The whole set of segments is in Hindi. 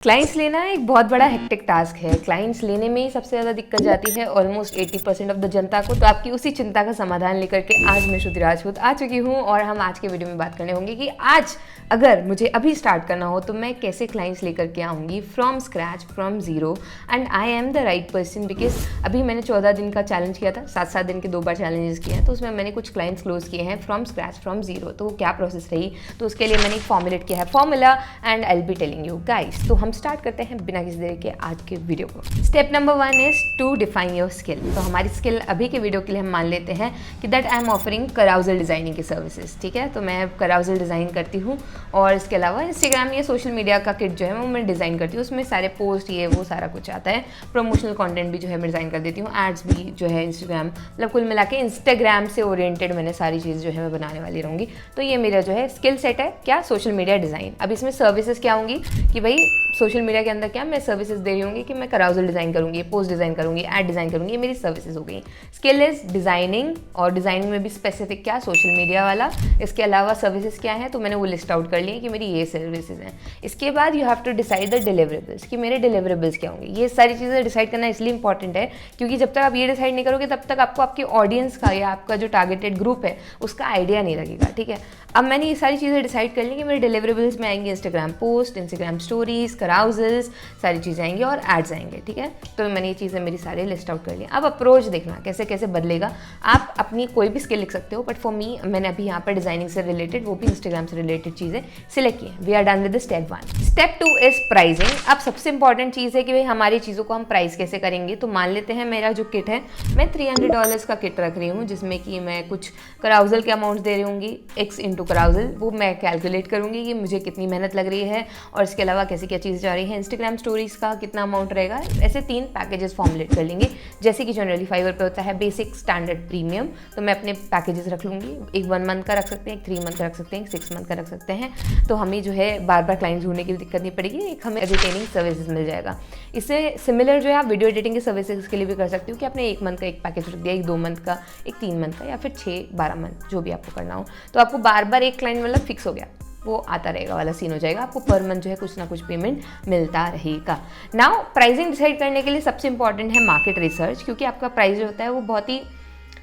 क्लाइंट्स लेना एक बहुत बड़ा हेक्टिक टास्क है। क्लाइंट्स लेने में ही सबसे ज़्यादा दिक्कत जाती है ऑलमोस्ट 80% ऑफ द जनता को। तो आपकी उसी चिंता का समाधान लेकर के आज मैं श्रुति राजपूत आ चुकी हूँ और हम आज के वीडियो में बात करने होंगे कि आज अगर मुझे अभी स्टार्ट करना हो तो मैं कैसे क्लाइंट्स लेकर के आऊँगी from scratch, from zero. And I am the right person because अभी मैंने 14 दिन का चैलेंज किया था, 7-7 दिन के 2 बार चैलेंजेस किए हैं, तो उसमें मैंने कुछ क्लाइंट्स क्लोज किए हैं फ्रॉम स्क्रैच, फ्रॉम ज़ीरो। तो क्या प्रोसेस रही, तो उसके लिए मैंने एक फॉर्मुलेट किया है formula and I will be telling you guys. तो हम स्टार्ट करते हैं बिना किसी देर के आज के वीडियो को। Step number 1 is to define your skill. तो हमारी स्किल अभी के वीडियो के लिए हम मान लेते हैं कि that I am offering कराउजल designing की सर्विसेज। ठीक है, तो मैं कराउजल डिज़ाइन करती हूँ और इसके अलावा इंस्टाग्राम या सोशल मीडिया का किट जो है वो मैं डिज़ाइन करती हूँ। उसमें सारे पोस्ट ये वो सारा कुछ आता है। प्रमोशनल कंटेंट भी जो है मैं डिज़ाइन कर देती हूँ, एड्स भी जो है इंस्टाग्राम, मतलब कुल मिला के इंस्टाग्राम से ओरिएंटेड मैंने सारी चीज़ जो है मैं बनाने वाली रहूँगी। तो ये मेरा जो है स्किल सेट है, क्या, सोशल मीडिया डिज़ाइन। अब इसमें सर्विसेज क्या होंगी कि भाई सोशल मीडिया के अंदर क्या मैं सर्विसेज दे रही होंगी कि मैं कराउजल डिज़ाइन करूँगी, पोस्ट डिज़ाइन करूँगी, ऐड डिज़ाइन करूँगी, ये मेरी सर्विसेज हो गई। स्किल इज डिज़ाइनिंग, और डिज़ाइनिंग में भी स्पेसिफिक क्या, सोशल मीडिया वाला। इसके अलावा सर्विसेज क्या है, तो मैंने वो लिस्ट आउट कर ली है कि मेरी ये सर्विसेज हैं। इसके बाद you have to decide the deliverables कि मेरे डिलीवरेबल्स क्या होंगे। ये सारी चीज़ें डिसाइड करना इसलिए इंपॉर्टेंट है क्योंकि जब तक आप ये डिसाइड नहीं करोगे तब तक आपको आपके ऑडियंस का या आपका जो टारगेटेड ग्रुप है उसका आइडिया नहीं लगेगा। ठीक है, अब मैंने ये सारी चीज़ें डिसाइड कर ली कि मेरे डिलीवरेबल्स में आएंगे इंस्टाग्राम पोस्ट, इंस्टाग्राम स्टोरीज, कराउजल्स, सारी चीज़ें आएंगी और एड्स आएंगे। ठीक है, तो मैंने ये चीज़ें मेरी सारी लिस्ट आउट कर ली। अब अप्रोच देखना कैसे कैसे बदलेगा। आप अपनी कोई भी स्किल लिख सकते हो, बट फॉर मी मैंने अभी यहाँ पर डिजाइनिंग से रिलेटेड, वो भी इंस्टाग्राम से रिलेटेड चीज़ें सिलेक्ट की हैं। We are done with step 1। Step 2 is pricing. अब सबसे इंपॉर्टेंट चीज़ है कि भाई हमारी चीज़ों को हम प्राइस कैसे करेंगे। तो मान लेते हैं मेरा जो किट है, मैं $300 का किट रख रही हूँ जिसमें कि मैं कुछ कराउजल के अमाउंट दे रही होंगी, x इंटू कराउजल, वो मैं कैलकुलेट करूँगी कि मुझे कितनी मेहनत लग रही है और इसके अलावा कैसी क्या चीज़ जा रही है। इंस्टाग्राम स्टोरीज का कितना अमाउंट रहेगा, ऐसे 3 पैकेजेस फॉर्मुलेट कर लेंगे। जैसे कि जनरली फाइवर पे होता है बेसिक, स्टैंडर्ड, प्रीमियम। तो मैं अपने पैकेजेस रख लूँगी, एक 1 मंथ का रख सकते हैं, एक 3 मंथ का रख सकते हैं, एक 6 मंथ का रख सकते हैं। तो हमें जो है बार बार क्लाइंट ढूंढने की दिक्कत नहीं पड़ेगी, एक हमें रिटेनिंग सर्विसेज मिल जाएगा। इससे सिमिलर जो है आप वीडियो एडिटिंग के सर्विसेज के लिए भी कर सकते हो कि आपने 1 मंथ का एक पैकेज रख दिया, एक 2 मंथ का, एक 3 मंथ का, या फिर 6-12 मंथ, जो भी आपको करना हो। तो आपको बार बार एक क्लाइंट मतलब फिक्स हो गया, वो आता रहेगा वाला सीन हो जाएगा। आपको पर मंथ जो है कुछ ना कुछ पेमेंट मिलता रहेगा। नाउ प्राइसिंग डिसाइड करने के लिए सबसे इंपॉर्टेंट है मार्केट रिसर्च, क्योंकि आपका प्राइस जो होता है वो बहुत ही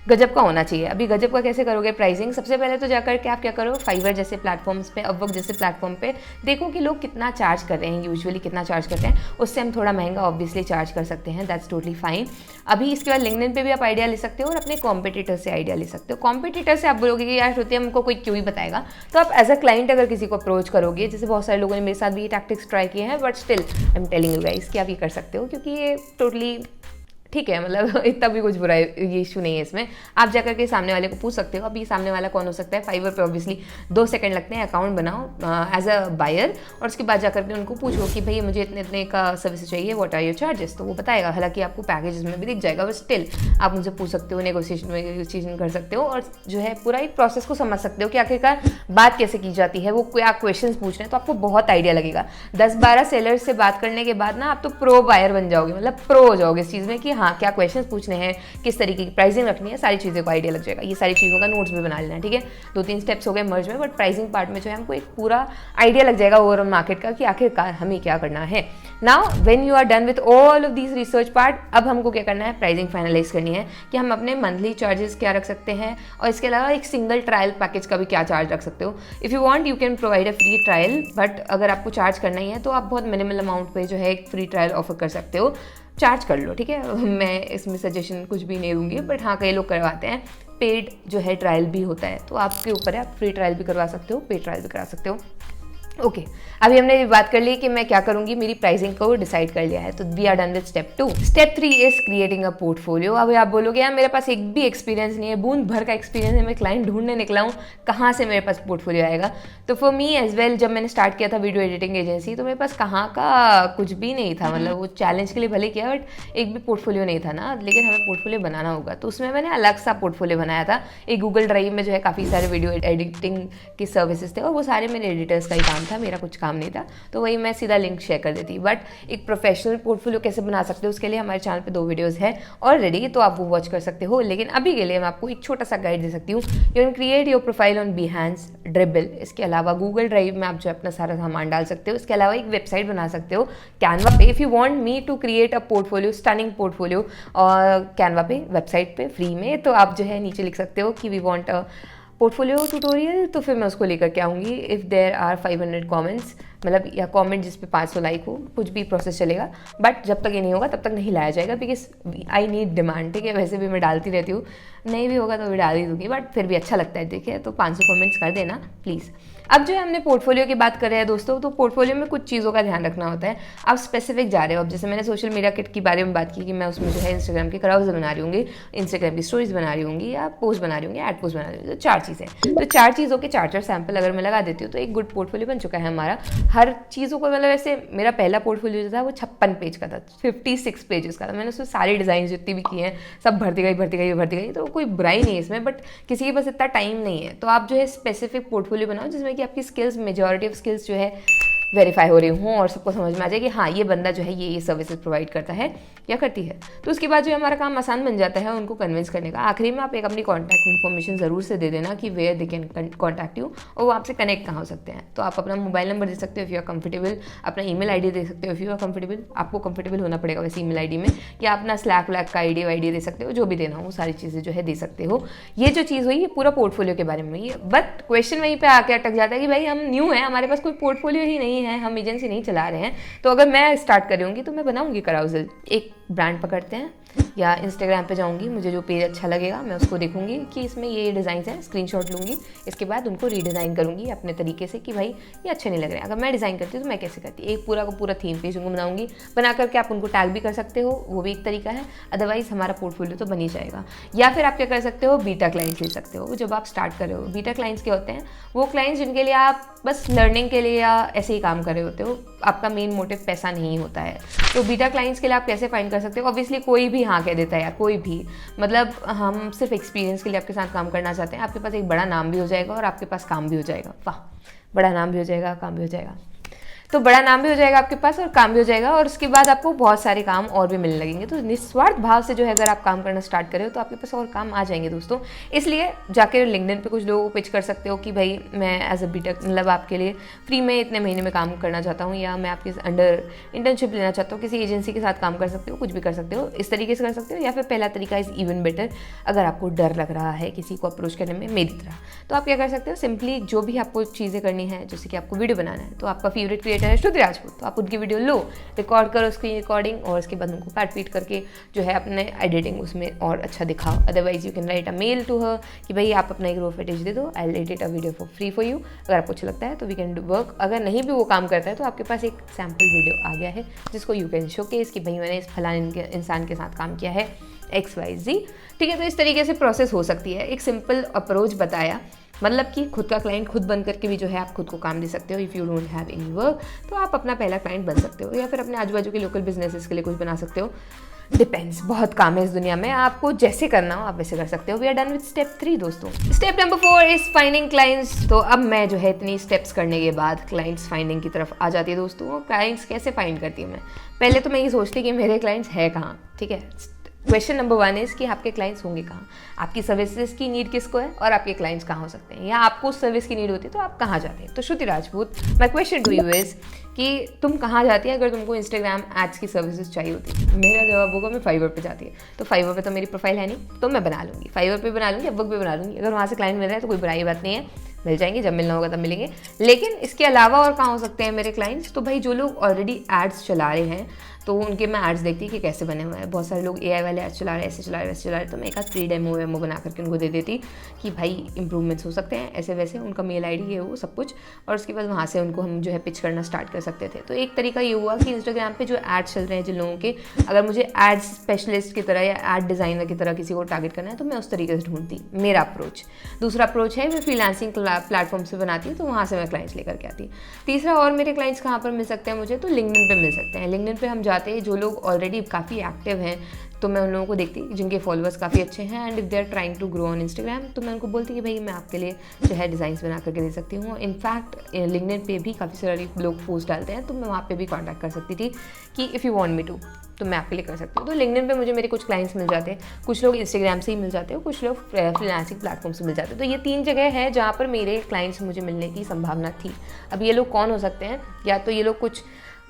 गजब का होना चाहिए। अभी गजब का कैसे करोगे प्राइसिंग? सबसे पहले तो जाकर के आप क्या करो, फाइवर जैसे प्लेटफॉर्म्स पे, अपवर्क जैसे प्लेटफॉर्म पे देखो कि लोग कितना चार्ज कर रहे हैं, यूजुअली कितना चार्ज करते हैं। उससे हम थोड़ा महंगा ऑब्वियसली चार्ज कर सकते हैं, दैट्स टोटली फाइन। अभी इसके बाद लिंक्डइन पे भी आप आइडिया ले सकते हो और अपने कॉम्पिटिटर से आइडिया ले सकते हो। कॉम्पिटिटर से आप बोलोगे कि यार श्रुति हमको कोई क्यों ही बताएगा, तो आप एज अ क्लाइंट अगर किसी को अप्रोच करोगे, जैसे बहुत सारे लोगों ने मेरे साथ भी ये टैक्टिक्स ट्राई किए हैं, but still I am telling you guys कि आप ये कर सकते हो क्योंकि ये टोटली ठीक है, मतलब इतना भी कुछ बुरा ये इशू नहीं है इसमें। आप जाकर के सामने वाले को पूछ सकते हो। अभी सामने वाला कौन हो सकता है, फाइवर पे ऑब्वियसली 2 सेकंड लगते हैं, अकाउंट बनाओ एज अ बायर और उसके बाद जाकर के उनको पूछो कि भाई मुझे इतने इतने का सर्विस चाहिए, व्हाट आर योर चार्जेस। तो वो बताएगा, हालांकि आपको पैकेजेस में भी दिख जाएगा, बट स्टिल आप उनसे पूछ सकते हो, नेगोशिएशन कर सकते हो और जो है पूरा एक प्रोसेस को समझ सकते हो कि आखिरकार बात कैसे की जाती है, वो क्या क्वेश्चन पूछ रहे हैं। तो आपको बहुत आइडिया लगेगा। 10-12 सेलर्स से बात करने के बाद ना आप तो प्रो बायर बन जाओगे, मतलब प्रो हो जाओगे इस चीज़ में कि हाँ क्या क्वेश्चंस पूछने हैं, किस तरीके की प्राइसिंग रखनी है, सारी चीज़ों को आइडिया लग जाएगा। ये सारी चीज़ों का नोट्स भी बना लेना। ठीक है, 2-3 स्टेप्स हो गए मर्ज में, बट प्राइसिंग पार्ट में जो है हमको एक पूरा आइडिया लग जाएगा ओवरऑल मार्केट का कि आखिरकार हमें क्या करना है। Now when you are done with all of this research part, अब हमको क्या करना है, प्राइसिंग फाइनलाइज करनी है कि हम अपने मंथली चार्जेस क्या रख सकते हैं और इसके अलावा एक सिंगल ट्रायल पैकेज का भी क्या चार्ज रख सकते हो। If you want you can provide a free trial, but अगर आपको चार्ज करना ही है तो आप बहुत मिनिमल अमाउंट पे जो है एक फ्री ट्रायल ऑफर कर सकते हो, चार्ज कर लो। ठीक है, मैं इसमें सजेशन कुछ भी नहीं दूंगी, बट हाँ कई लोग करवाते हैं। पेड जो है ट्रायल भी होता है, तो आपके ऊपर है, आप फ्री ट्रायल भी करवा सकते हो, पेड ट्रायल भी करा सकते हो। ओके, अभी हमने बात कर ली कि मैं क्या करूंगी, मेरी प्राइसिंग को डिसाइड कर लिया है, तो we are done with step 2। Step 3 is creating a portfolio. अभी आप बोलोगे यार मेरे पास एक भी एक्सपीरियंस नहीं है, बूंद भर का एक्सपीरियंस है, मैं क्लाइंट ढूंढने निकला हूँ, कहाँ से मेरे पास पोर्टफोलियो आएगा। तो फॉर मी एज वेल, जब मैंने स्टार्ट किया था वीडियो एडिटिंग एजेंसी, तो मेरे पास कहाँ का कुछ भी नहीं था, मतलब वो चैलेंज के लिए भले किया बट एक भी पोर्टफोलियो नहीं था ना, लेकिन हमें पोर्टफोलियो बनाना होगा। तो उसमें मैंने अलग सा पोर्टफोलियो बनाया था। एक गूगल ड्राइव में जो है काफ़ी सारे वीडियो एडिटिंग के सर्विसेज थे और वो सारे मेरे एडिटर्स का ही काम था, मेरा कुछ काम नहीं था, तो वही मैं सीधा लिंक शेयर कर देती। बट एक प्रोफेशनल पोर्टफोलियो कैसे बना सकते हो उसके लिए हमारे चैनल पे 2 वीडियोस है ऑलरेडी, तो आप वो वॉच कर सकते हो। लेकिन अभी के लिए मैं आपको एक छोटा सा गाइड दे सकती हूँ। You can create your profile on Behance, Dribbble, इसके अलावा गूगल ड्राइव में आप जो अपना सारा सामान डाल सकते हो। इसके अलावा एक वेबसाइट बना सकते हो कैनवा पे। If you want me to create a portfolio, stunning portfolio, और कैनवा पे वेबसाइट पे फ्री में, तो आप जो है नीचे लिख सकते हो कि we want a portfolio tutorial, तो फिर मैं उसको लेकर के आऊँगी। इफ़ देयर आर 500 कमेंट्स, मतलब या कमेंट जिस पे 500 लाइक हो, कुछ भी प्रोसेस चलेगा, बट जब तक ये नहीं होगा तब तक नहीं लाया जाएगा, बिकॉज आई नीड डिमांड। ठीक है, वैसे भी मैं डालती रहती हूँ, नहीं भी होगा तो भी डाल ही दूँगी, बट फिर भी अच्छा लगता है। देखिए, तो 500 कमेंट्स कर देना प्लीज़। अब जो है हमने पोर्टफोलियो की बात कर रहे हैं दोस्तों, तो पोर्टफोलियो में कुछ चीज़ों का ध्यान रखना होता है। आप स्पेसिफिक जा रहे हो, अब जैसे मैंने सोशल मीडिया किट के बारे में बात की कि मैं उसमें जो है इंस्टाग्राम के कराउज़ल बना रही होंगी, इंस्टाग्राम की स्टोरीज बना रही होंगी, या पोस्ट बना रही होंगी, एड पोस्ट बना रही होंगी, तो 4 चीज़ें। तो 4 चीज़ों के 4 सैंपल अगर मैं लगा देती हूँ तो एक गुड पोर्टफोलियो बन चुका है हमारा। हर चीज़ों को, मतलब वैसे मेरा पहला पोर्टफोलियो जो था वो 56 पेज का था, 56 पेजेस का था। मैंने उसमें सारी डिज़ाइन जितनी भी की हैं सब भरती गई, तो कोई बुराई नहीं है इसमें, बट किसी के पास इतना टाइम नहीं है, तो आप जो है स्पेसिफिक पोर्टफोलियो बनाओ जिसमें कि आपकी स्किल्स, मेजॉरिटी ऑफ स्किल्स जो है वेरीफाई हो रही हूँ और सबको समझ में आ जाए कि हाँ ये बंदा जो है ये सर्विसेज प्रोवाइड करता है या करती है। तो उसके बाद जो हमारा काम आसान बन जाता है उनको कन्विंस करने का। आखिरी में आप एक अपनी कॉन्टैक्ट इन्फॉर्मेशन ज़रूर से दे देना कि where they can contact you, और वो आपसे कनेक्ट कहाँ हो सकते हैं। तो आप अपना मोबाइल नंबर दे सकते हो इफ़ यू आर कंफर्टेबल, अपना ईमेल आईडी दे सकते हो इफ़ यू आर कंफर्टेबल, आपको कंफर्टेबल होना पड़ेगा वैसे ईमेल आईडी में, या अपना स्लैक व्लैक का आईडी वाईडी दे सकते हो, जो भी देना हो वो सारी चीज़ें जो है दे सकते हो। ये जो चीज़ हुई ये पूरा पोर्टफोलियो के बारे में ही है। बट क्वेश्चन वहीं पर आके अटक जाता है कि भाई हम न्यू हैं, हमारे पास कोई पोर्टफोलियो ही नहीं है, हम एजेंसी नहीं चला रहे हैं, तो अगर मैं स्टार्ट कर रही हूँगी तो मैं बनाऊंगी कराउज़ल। एक ब्रांड पकड़ते हैं या इंस्टाग्राम पे जाऊँगी, मुझे जो पेज अच्छा लगेगा मैं उसको देखूंगी कि इसमें ये डिज़ाइन हैं, स्क्रीनशॉट लूँगी, इसके बाद उनको रीडिज़ाइन करूँगी अपने तरीके से कि भाई ये अच्छे नहीं लग रहे हैं। अगर मैं डिज़ाइन करती हूँ तो मैं कैसे करती, एक पूरा का पूरा थीम पेज उनको बनाऊँगी, बना करके आप उनको टैग भी कर सकते हो, वो भी एक तरीका है। अदरवाइज़ हमारा पोर्टफोलियो तो बन ही जाएगा। या फिर आप क्या कर सकते हो, बीटा क्लाइंट्स ले सकते हो। जब आप स्टार्ट कर रहे हो, बीटा क्लाइंट्स क्या होते हैं, वो क्लाइंट्स जिनके लिए आप बस लर्निंग के लिए या ऐसे ही काम कर रहे होते हो, आपका मेन मोटिव पैसा नहीं होता है। तो बीटा क्लाइंट्स के लिए आप कैसे फाइंड कर सकते हो, ऑब्वियसली कोई भी हाँ कह देता है यार, कोई भी, मतलब हम सिर्फ एक्सपीरियंस के लिए आपके साथ काम करना चाहते हैं। आपके पास एक बड़ा नाम भी हो जाएगा और आपके पास काम भी हो जाएगा। वाह, बड़ा नाम भी हो जाएगा, काम भी हो जाएगा। तो बड़ा नाम भी हो जाएगा आपके पास और काम भी हो जाएगा, और उसके बाद आपको बहुत सारे काम और भी मिलने लगेंगे। तो निस्वार्थ भाव से जो है अगर आप काम करना स्टार्ट करें तो आपके पास और काम आ जाएंगे दोस्तों। इसलिए जाकर लिंक्डइन पे कुछ लोगों को पिच कर सकते हो कि भाई मैं एज अ बीटेक, मतलब आपके लिए फ्री में इतने महीने में काम करना चाहता हूँ, या मैं आपके अंडर इंटर्नशिप लेना चाहता हूँ, किसी एजेंसी के साथ काम कर सकते हो, कुछ भी कर सकते हो, इस तरीके से कर सकते हो। या फिर पहला तरीका इज़ इवन बेटर, अगर आपको डर लग रहा है किसी को अप्रोच करने में मेरी तरह, तो आप क्या कर सकते हो, सिंपली जो भी आपको चीज़ें करनी है, जैसे कि आपको वीडियो बनाना है, तो आपका फेवरेट क्रिएटर है श्रुति राजपूत, तो आप उनकी वीडियो लो, रिकॉर्ड करो स्क्रीन रिकॉर्डिंग, और उसके बाद उनको काट पीट करके जो है अपने एडिटिंग उसमें और अच्छा दिखाओ। Otherwise you can write a mail to her कि भाई आप अपना एक रो फुटेज दे दो, I will edit a video for free for you. अगर आपको अच्छा लगता है तो वी कैन डू वर्क। अगर नहीं भी वो काम करता है तो आपके पास एक सैम्पल वीडियो आ गया है जिसको यू कैन शोकेस कि भाई मैंने इस फलाने इंसान के साथ काम किया है XYZ। ठीक है, तो इस तरीके से प्रोसेस हो सकती है। एक सिंपल अप्रोच बताया, मतलब कि खुद का क्लाइंट खुद बन करके भी जो है आप खुद को काम दे सकते हो। If you don't have any work तो आप अपना पहला क्लाइंट बन सकते हो, या फिर अपने आजू बाजू के लोकल बिजनेसेस के लिए कुछ बना सकते हो। डिपेंड्स, बहुत काम है इस दुनिया में, आपको जैसे करना हो आप वैसे कर सकते हो। We are done with step 3 दोस्तों। Step number 4 is finding clients. तो अब मैं जो है इतनी स्टेप्स करने के बाद क्लाइंट्स फाइंडिंग की तरफ आ जाती है दोस्तों। क्लाइंट्स कैसे फाइंड करती हूँ मैं, पहले तो मैं ये सोचती कि मेरे क्लाइंट्स है कहाँ। ठीक है, क्वेश्चन नंबर 1 इज़ कि आपके क्लाइंट्स होंगे कहाँ, आपकी सर्विसेज की नीड किसको है और आपके क्लाइंट्स कहाँ हो सकते हैं, या आपको उस सर्विस की नीड होती है तो आप कहाँ जाते हैं। तो Shruti Rajput, my question to you is कि तुम कहाँ जाती है अगर तुमको इंस्टाग्राम एड्स की सर्विसेज चाहिए होती है। मेरा जवाब होगा मैं फाइवर पे जाती है। तो फाइवर पे तो मेरी प्रोफाइल है नहीं, तो मैं बना लूँगी, फाइवर पे बना लूँगी, अपवर्क पे बना लूँगी। अगर वहाँ से क्लाइंट मिल रहा है तो कोई बुराई बात नहीं है, मिल जाएंगे, जब मिलना होगा तब मिलेंगे। लेकिन इसके अलावा और कहाँ हो सकते हैं मेरे क्लाइंट्स, तो भाई जो लोग ऑलरेडी एड्स चला रहे हैं तो उनके मैं एड्स देखती हूँ कि कैसे बने हुए हैं। बहुत सारे लोग AI वाले एड्स चला रहे हैं, ऐसे चला रहे हैं, वैसे चला रहे हैं, तो मैं एक आध फ्री डेमो बना करके उनको दे देती कि भाई इंप्रूवमेंट्स हो सकते हैं ऐसे वैसे, उनका मेल ID ये वो सब कुछ, और उसके बाद वहाँ से उनको हम जो है पिच करना स्टार्ट कर सकते थे। तो एक तरीका ये हुआ कि इंस्टाग्राम पे जो एड्स चल रहे हैं जिन लोगों के, अगर मुझे एड्स स्पेशलिस्ट की तरह या एड डिज़ाइनर की तरह किसी को टारगेट करना है तो मैं उस तरीके से ढूंढती, मेरा अप्रोच। दूसरा अप्रोच है मैं फ्रीलांसिंग प्लेटफॉर्म से बनाती हूँ, तो वहाँ से मैं क्लाइंट्स लेकर के आती। तीसरा, और मेरे क्लाइंट्स कहाँ पर मिल सकते हैं मुझे, तो लिंक्डइन पे मिल सकते हैं। लिंक्डइन पे हम जाते हैं, जो लोग ऑलरेडी काफ़ी एक्टिव हैं, तो मैं उन लोगों को देखती जिनके फॉलोअर्स काफ़ी अच्छे हैं and if they are trying to grow on Instagram, तो मैं उनको बोलती कि भाई मैं आपके लिए जो है डिज़ाइंस बना करके दे सकती हूँ। इनफैक्ट लिंक्डइन पे भी काफ़ी सारे लोग पोस्ट डालते हैं, तो मैं वहाँ पे भी कॉन्टैक्ट कर सकती थी कि if you want me to, तो मैं आपके लिए कर सकती हूँ। तो लिंक्डइन पे मुझे मेरे कुछ क्लाइंट्स मिल जाते हैं, कुछ लोग इंस्टाग्राम से ही मिल जाते हैं, कुछ लोग फ्रीलांसिंग प्लेटफॉर्म से मिल जाते हैं। तो ये 3 जगह है जहाँ पर मेरे क्लाइंट्स मुझे मिलने की संभावना थी। अब ये लोग कौन हो सकते हैं? या तो ये लोग कुछ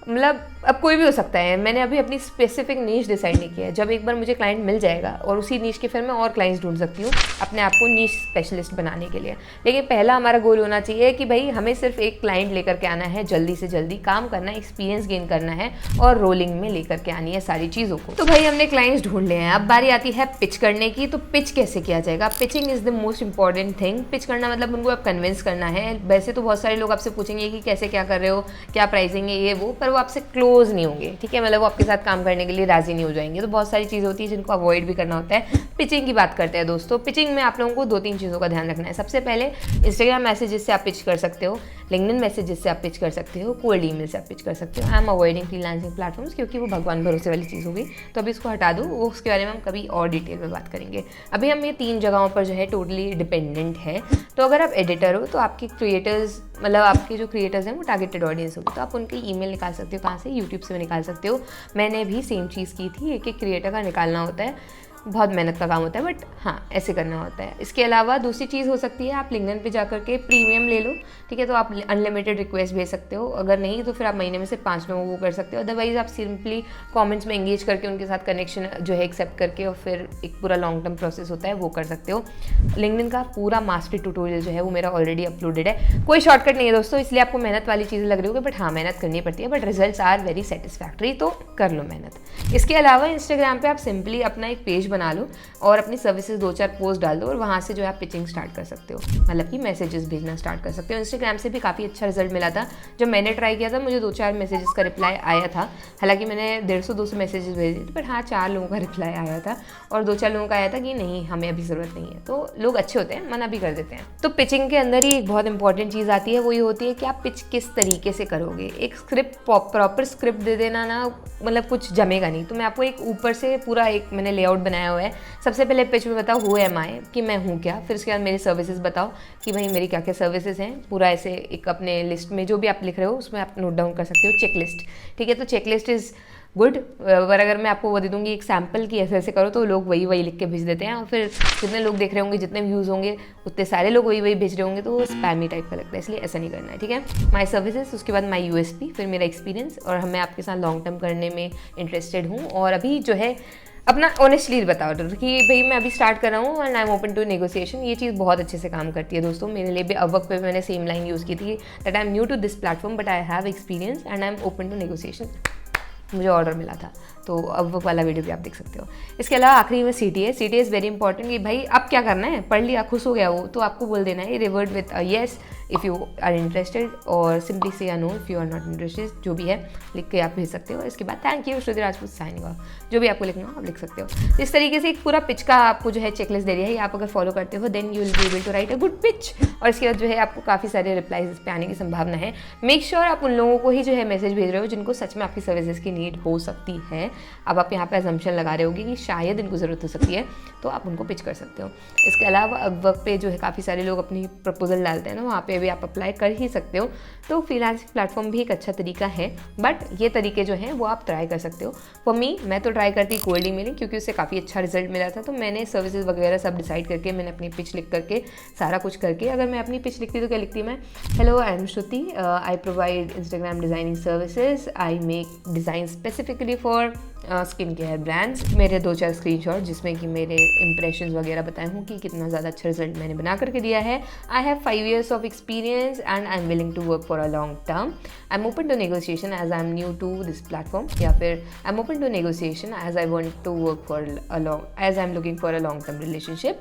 मतलब अब कोई भी हो सकता है, मैंने अभी अपनी स्पेसिफिक नीश डिसाइड नहीं किया है। जब एक बार मुझे क्लाइंट मिल जाएगा और उसी नीश के फिर मैं और क्लाइंट्स ढूंढ सकती हूँ अपने आप को नीश स्पेशलिस्ट बनाने के लिए। लेकिन पहला हमारा गोल होना चाहिए कि भाई हमें सिर्फ एक क्लाइंट लेकर के आना है, जल्दी से जल्दी काम करना है, एक्सपीरियंस गेन करना है और रोलिंग में लेकर के आनी है सारी चीज़ों को। तो भाई हमने क्लाइंट्स ढूंढ लिए हैं, अब बारी आती है पिच करने की। तो पिच कैसे किया जाएगा? Pitching is the most important thing. Pitch करना मतलब उनको आप कन्विंस करना है। वैसे तो बहुत सारे लोग आपसे पूछेंगे कि कैसे क्या कर रहे हो, क्या प्राइसिंग है, ये वो, पर वो आपसे क्लोज नहीं होंगे, ठीक है, मतलब वो आपके साथ काम करने के लिए राजी नहीं हो जाएंगे। तो बहुत सारी चीज़ें होती है जिनको अवॉइड भी करना होता है। पिचिंग की बात करते हैं दोस्तों। पिचिंग में आप लोगों को 2-3 चीज़ों का ध्यान रखना है। सबसे पहले इंस्टाग्राम मैसेजेस से आप पिच कर सकते हो, लिंक्डइन मैसेजेस से आप पिच कर सकते हो, कोल्ड ईमेल से आप पिच कर सकते हो। I am avoiding freelancing platforms क्योंकि वो भगवान भरोसे वाली चीज़ होगी, तो अभी इसको हटा दो, वो उसके बारे में हम कभी और डिटेल में बात करेंगे। अभी हम ये 3 जगहों पर जो है टोटली डिपेंडेंट है। तो अगर आप एडिटर हो तो आपके क्रिएटर्स, मतलब आपके जो क्रिएटर्स हैं वो टारगेटेड ऑडियंस होगी, तो आप उनकी ईमेल निकाल सकते हो। कहाँ से? यूट्यूब से निकाल सकते हो। मैंने भी सेम चीज़ की थी, एक एक क्रिएटर का निकालना होता है, बहुत मेहनत का काम होता है, बट हाँ ऐसे करना होता है। इसके अलावा दूसरी चीज़ हो सकती है, आप लिंक्डइन पे जाकर के प्रीमियम ले लो, ठीक है, तो आप अनलिमिटेड रिक्वेस्ट भेज सकते हो। अगर नहीं तो फिर आप महीने में से 5 लोगों को कर सकते हो। अदरवाइज आप सिंपली कमेंट्स में एंगेज करके उनके साथ कनेक्शन जो है एक्सेप्ट करके और फिर एक पूरा लॉन्ग टर्म प्रोसेस होता है वो कर सकते हो। लिंक्डइन का पूरा मास्टरी ट्यूटोरियल जो है वो मेरा ऑलरेडी अपलोडेड है। कोई शॉर्टकट नहीं है दोस्तों, इसलिए आपको मेहनत वाली चीज़ें लग रही होगी, बट हाँ मेहनत करनी पड़ती है, but results are very satisfactory, तो कर लो मेहनत। इसके अलावा इंस्टाग्राम पे आप सिंपली अपना एक पेज बना लो और अपनी सर्विसेज 2-4 पोस्ट डाल दो और वहाँ से जो है आप पिचिंग स्टार्ट कर सकते हो, मतलब कि मैसेजेस भेजना स्टार्ट कर सकते हो। इंस्टाग्राम से भी काफ़ी अच्छा रिजल्ट मिला था। जब मैंने ट्राई किया था मुझे 2-4 मैसेजेस का रिप्लाई आया था, हालांकि मैंने 150-200 मैसेजेस भेजे थे, पर हाँ 4 लोगों का रिप्लाई आया था और 2-4 लोगों का आया था कि नहीं हमें अभी ज़रूरत नहीं है। तो लोग अच्छे होते हैं, मना भी कर देते हैं। तो पिचिंग के अंदर ही एक बहुत इंपॉर्टेंट चीज़ आती है, वो ये होती है कि आप पिच किस तरीके से करोगे। एक स्क्रिप्ट, प्रॉपर स्क्रिप्ट दे देना ना, मतलब कुछ जमेगा नहीं। तो मैं आपको एक ऊपर से पूरा एक मैंने लेआउट बनाया हुआ है। सबसे पहले पिच में बताओ हु एम आई, कि मैं हूँ क्या, फिर उसके बाद मेरी सर्विसेज बताओ कि भाई मेरी क्या क्या सर्विसेज हैं। पूरा ऐसे एक अपने लिस्ट में जो भी आप लिख रहे हो उसमें आप नोट डाउन कर सकते हो, चेकलिस्ट, ठीक है। तो चेकलिस्ट इज़ गुड, पर अगर मैं आपको वो दे दूँगी एक सैम्पल की ऐसे ऐसे करो, तो लोग वही लिख के भेज देते हैं और फिर जितने लोग देख रहे होंगे, जितने व्यूज़ होंगे, उतने सारे लोग वही भेज रहे होंगे, तो वो स्पैमी टाइप का लगता है, इसलिए ऐसा नहीं करना है, ठीक है। माई सर्विसेज, उसके बाद माई यूएसपी, फिर मेरा एक्सपीरियंस और मैं आपके साथ लॉन्ग टर्म करने में इंटरेस्टेड हूँ और अभी जो है अपना ऑनेस्टली बताओ कि भाई मैं अभी स्टार्ट कर रहा हूँ and I am open to negotiation. ये चीज़ बहुत अच्छे से काम करती है दोस्तों। मेरे लिए भी अपवर्क पे मैंने सेम लाइन यूज़ की थी, that I am new to this platform but I have experience and I am open to negotiation. मुझे ऑर्डर मिला था, तो अब वो वाला वीडियो भी आप देख सकते हो। इसके अलावा आखिरी में CTA इज़ वेरी इंपॉर्टेंट कि भाई अब क्या करना है, पढ़ लिया, खुश हो गया वो, तो आपको बोल देना है revert with yes if you are interested और सिंपली से no if you are not interested, जो भी है लिख के आप भेज सकते हो। इसके बाद thank you Shruti Rajput signing off, जो भी आपको लिखना हो आप लिख सकते हो। इस तरीके से एक पूरा पिच का आपको जो है चेकलिस्ट दे दिया है, आप अगर फॉलो करते हो then you will be able to write a good pitch. और इसके बाद जो है आपको काफ़ी सारे रिप्लाईज इस पर आने की संभावना है। मेक श्योर आप उन लोगों को ही जो है मैसेज भेज रहे हो जिनको सच में आपकी सर्विसेज की नीड हो सकती है। अब आप यहाँ पे अजम्पशन लगा रहे होगे कि शायद इनको ज़रूरत हो सकती है, तो आप उनको पिच कर सकते हो। इसके अलावा अब वर्क पे जो है काफ़ी सारे लोग अपनी प्रपोजल डालते हैं ना, वहाँ पे भी आप अप्लाई कर ही सकते हो। तो फ्रीलांसिंग प्लेटफॉर्म भी एक अच्छा तरीका है, बट ये तरीके जो हैं वो आप ट्राई कर सकते हो। फॉर मी, मैं तो ट्राई करती कोल्ड ईमेलिंग क्योंकि उससे काफ़ी अच्छा रिजल्ट मिला था। तो मैंने सर्विसेज वगैरह सब डिसाइड करके मैंने अपनी पिच लिख करके सारा कुछ करके, अगर मैं अपनी पिच लिखती तो क्या लिखती मैं, hello I am Shruti, I provide Instagram designing services, I make design specifically for skin care brands. मेरे 2-4 स्क्रीनशॉट जिसमें कि मेरे इंप्रेशंस वगैरह बताए हूँ कि कितना ज़्यादा अच्छा रिजल्ट मैंने बना करके दिया है। I have 5 years of experience and I am willing to work for a long term. I am open to negotiation as I am new to this platform, या फिर I am open to negotiation as I want to work for as I am looking for a long term relationship.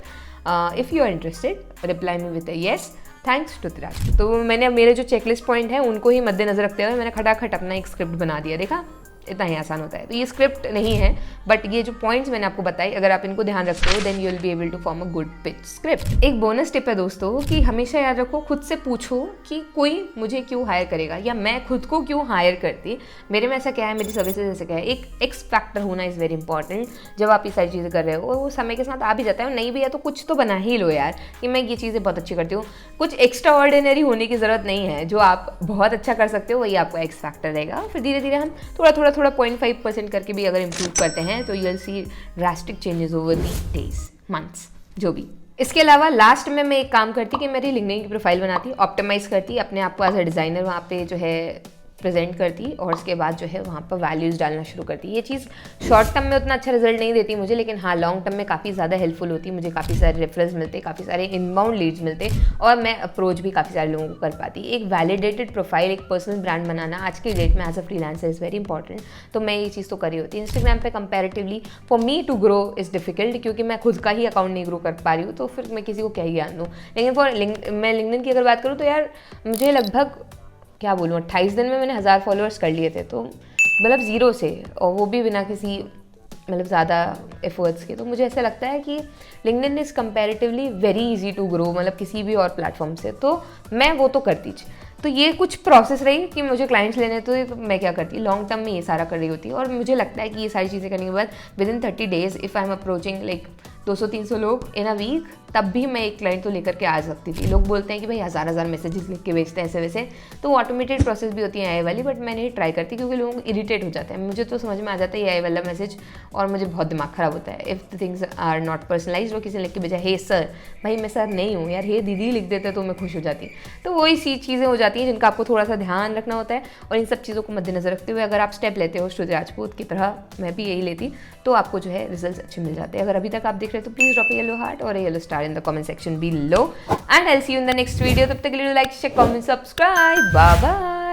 If you are interested reply me with a yes, thanks to Tiraj. तो मैंने मेरे जो चेकलिस्ट पॉइंट है उनको ही मद्देनजर रखते हुए मैंने खटाखट अपना एक स्क्रिप्ट बना दिया, देखा इतना ही आसान होता है। तो ये स्क्रिप्ट नहीं है, बट ये जो पॉइंट्स मैंने आपको बताई, अगर आप इनको ध्यान रखते हो then you will be able to form a good pitch script. एक बोनस टिप है दोस्तों कि हमेशा याद रखो, खुद से पूछो कि कोई मुझे क्यों हायर करेगा या मैं खुद को क्यों हायर करती, मेरे में ऐसा क्या है, मेरी सर्विसेज ऐसा क्या है। एक एक्स फैक्टर होना इज़ वेरी इंपॉर्टेंट। जब आप ये सारी चीज़ें कर रहे हो वो समय के साथ आ भी जाता है, नहीं भी है तो कुछ तो बना ही लो यार कि मैं ये चीज़ें बहुत अच्छी करती हूँ। कुछ एक्स्ट्रा ऑर्डिनरी होने की ज़रूरत नहीं है, जो आप बहुत अच्छा कर सकते हो वही आपका एक्स फैक्टर रहेगा। फिर धीरे धीरे हम थोड़ा 0.5% करके भी अगर इम्प्रूव करते हैं तो you will see drastic changes over the days, months, जो भी। इसके अलावा लास्ट में मैं एक काम करती कि मेरी लिंक्डइन की प्रोफाइल बनाती, ऑप्टिमाइज़ करती, अपने आप को एज अ डिज़ाइनर वहाँ पे जो है प्रेजेंट करती, और उसके बाद जो है वहाँ पर वैल्यूज़ डालना शुरू करती। ये चीज़ शॉर्ट टर्म में उतना अच्छा रिजल्ट नहीं देती मुझे, लेकिन हाँ लॉन्ग टर्म में काफ़ी ज़्यादा हेल्पफुल होती। मुझे काफ़ी सारे रेफरेंस मिलते, काफ़ी सारे इनबाउंड लीड्स मिलते, और मैं अप्रोच भी काफ़ी सारे लोगों को कर पाती। एक वैलिडेटेड प्रोफाइल, एक पर्सनल ब्रांड बनाना आज की डेट में as a freelancer is very important. तो मैं ये चीज़ तो करी होती है। इंस्टाग्राम पे comparatively for me to grow is difficult, क्योंकि मैं खुद का ही अकाउंट नहीं ग्रो कर पा रही हूँ, तो फिर मैं किसी को क्या ही ज्ञान दूँ। लेकिन मैं लिंक्डइन की अगर बात करूँ तो यार मुझे लगभग क्या बोलूँ 28 दिन में मैंने 1000 फॉलोअर्स कर लिए थे, तो मतलब ज़ीरो से, और वो भी बिना किसी मतलब ज़्यादा एफर्ट्स के। तो मुझे ऐसा लगता है कि LinkedIn is comparatively very easy to grow, मतलब किसी भी और प्लेटफॉर्म से, तो मैं वो तो करती। तो ये कुछ प्रोसेस रही कि मुझे क्लाइंट्स लेने, तो मैं क्या करती लॉन्ग टर्म में ये सारा कर रही होती। और मुझे लगता है कि ये सारी चीज़ें करने के बाद within 30 days if I am approaching like 200-300 लोग इन अ वीक, तब भी मैं एक क्लाइंट तो लेकर के आ सकती थी। लोग बोलते हैं कि भाई हज़ार मैसेजेस लिख के बेचते हैं ऐसे वैसे, तो ऑटोमेटेड प्रोसेस भी होती है AI वाली, बट मैं नहीं ट्राई करती क्योंकि लोगों को इरिटेट हो जाता है। मुझे तो समझ में आ जाता है AI वाला मैसेज, और मुझे बहुत दिमाग ख़राब होता है if the things are not personalized. और किसी ने लिख के भेजा हे सर, भाई मैं सर नहीं हूँ यार, हे दीदी लिख देते तो मैं खुश हो जाती। तो वही सी चीज़ें हो जाती हैं जिनका आपको थोड़ा सा ध्यान रखना होता है, और इन सब चीज़ों को मद्देनजर रखते हुए अगर आप स्टेप लेते हो श्रुति राजपूत की तरह, मैं भी यही लेती, तो आपको जो है रिजल्ट्स अच्छे मिल जाते हैं। अगर अभी तक आप देख रहे हो तो प्लीज़ ड्रॉप येलो हार्ट और yellow star in the comment section below, and I'll see you in the next video. तब तक के लिए like, share, comment, subscribe. Bye bye.